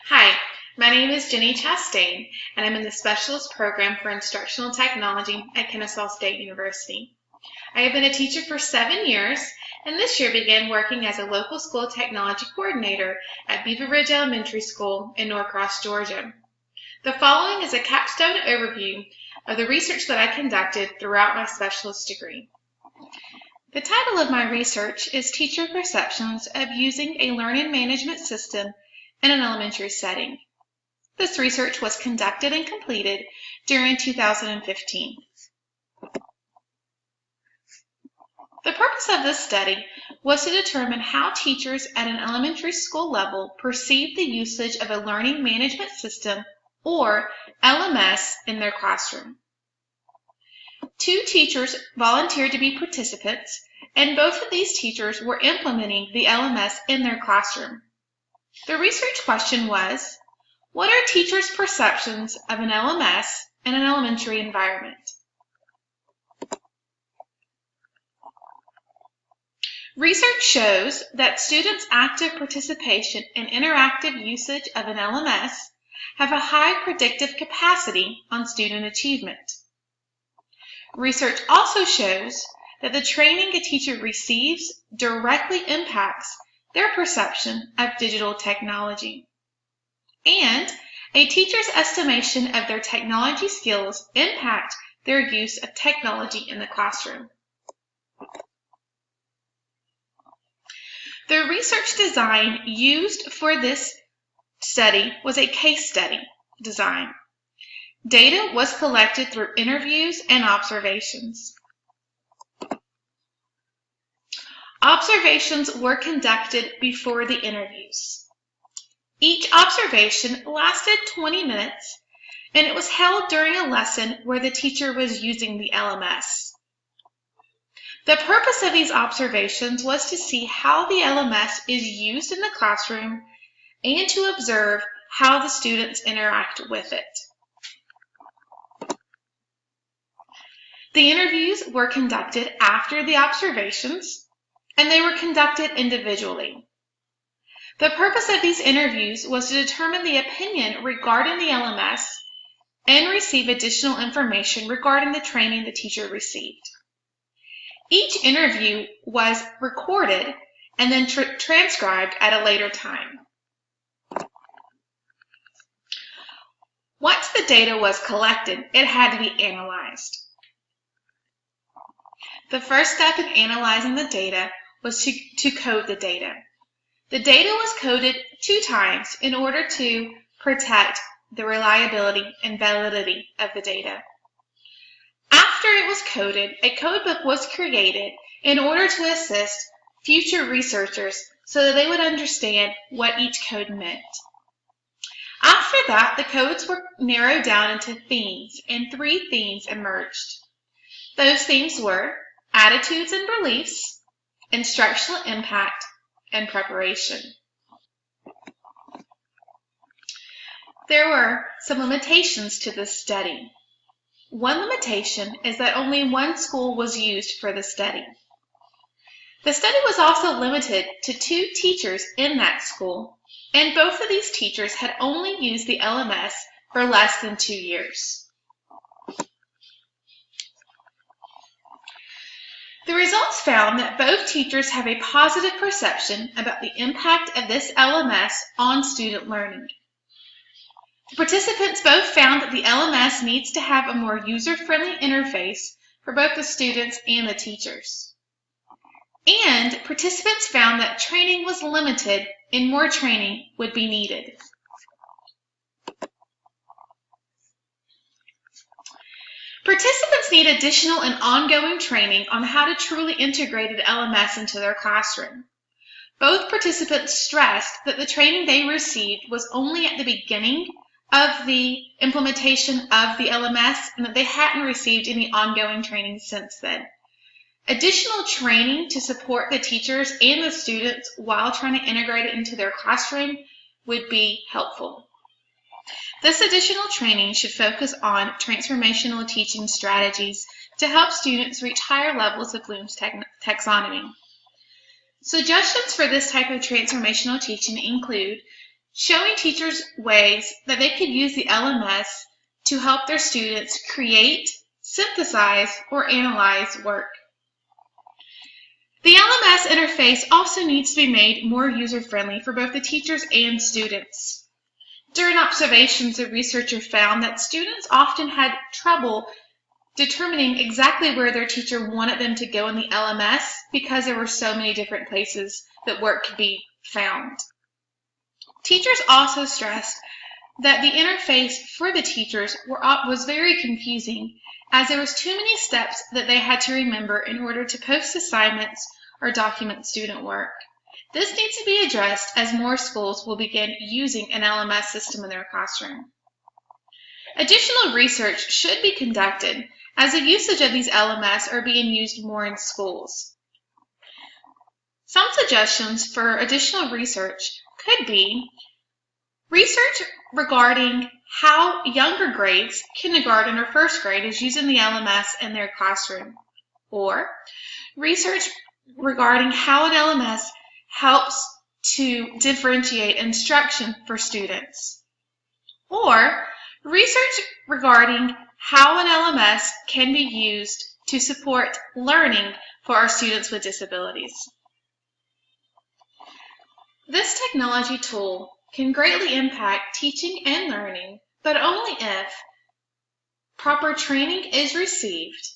Hi, my name is Jenny Chastain, and I'm in the Specialist Program for Instructional Technology at Kennesaw State University. I have been a teacher for 7 years, and this year began working as a local school technology coordinator at Beaver Ridge Elementary School in Norcross, Georgia. The following is a capstone overview of the research that I conducted throughout my specialist degree. The title of my research is Teacher Perceptions of Using a Learning Management System in an Elementary Setting. This research was conducted and completed during 2015. The purpose of this study was to determine how teachers at an elementary school level perceive the usage of a learning management system, or LMS, in their classroom. 2 teachers volunteered to be participants, and both of these teachers were implementing the LMS in their classroom. The research question was, what are teachers' perceptions of an LMS in an elementary environment? Research shows that students' active participation and interactive usage of an LMS have a high predictive capacity on student achievement. Research also shows that the training a teacher receives directly impacts their perception of digital technology. And a teacher's estimation of their technology skills impact their use of technology in the classroom. The research design used for this study was a case study design. Data was collected through interviews and observations. Observations were conducted before the interviews. Each observation lasted 20 minutes, and it was held during a lesson where the teacher was using the LMS. The purpose of these observations was to see how the LMS is used in the classroom and to observe how the students interact with it. The interviews were conducted after the observations, and they were conducted individually. The purpose of these interviews was to determine the opinion regarding the LMS and receive additional information regarding the training the teacher received. Each interview was recorded and then transcribed at a later time. Once the data was collected, it had to be analyzed. The first step in analyzing the data was to code the data. The data was coded 2 times in order to protect the reliability and validity of the data. After it was coded, a codebook was created in order to assist future researchers so that they would understand what each code meant. After that, the codes were narrowed down into themes, and 3 themes emerged. Those themes were attitudes and beliefs, instructional impact, and preparation. There were some limitations to this study. One limitation is that only 1 school was used for the study. The study was also limited to 2 teachers in that school, and both of these teachers had only used the LMS for less than 2 years. The results found that both teachers have a positive perception about the impact of this LMS on student learning. The participants both found that the LMS needs to have a more user-friendly interface for both the students and the teachers. And participants found that training was limited and more training would be needed. Participants need additional and ongoing training on how to truly integrate an LMS into their classroom. Both participants stressed that the training they received was only at the beginning of the implementation of the LMS and that they hadn't received any ongoing training since then. Additional training to support the teachers and the students while trying to integrate it into their classroom would be helpful. This additional training should focus on transformational teaching strategies to help students reach higher levels of Bloom's taxonomy. Suggestions for this type of transformational teaching include showing teachers ways that they could use the LMS to help their students create, synthesize, or analyze work. The LMS interface also needs to be made more user-friendly for both the teachers and students. During observations, the researcher found that students often had trouble determining exactly where their teacher wanted them to go in the LMS because there were so many different places that work could be found. Teachers also stressed that the interface for the teachers was very confusing, as there was too many steps that they had to remember in order to post assignments or document student work. This needs to be addressed as more schools will begin using an LMS system in their classroom. Additional research should be conducted as the usage of these LMS are being used more in schools. Some suggestions for additional research could be research regarding how younger grades, kindergarten or first grade, is using the LMS in their classroom, or research regarding how an LMS helps to differentiate instruction for students, or research regarding how an LMS can be used to support learning for our students with disabilities. This technology tool can greatly impact teaching and learning, but only if proper training is received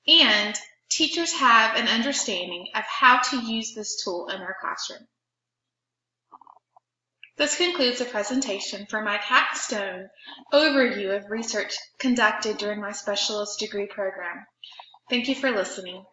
and teachers have an understanding of how to use this tool in their classroom. This concludes the presentation for my capstone overview of research conducted during my specialist degree program. Thank you for listening.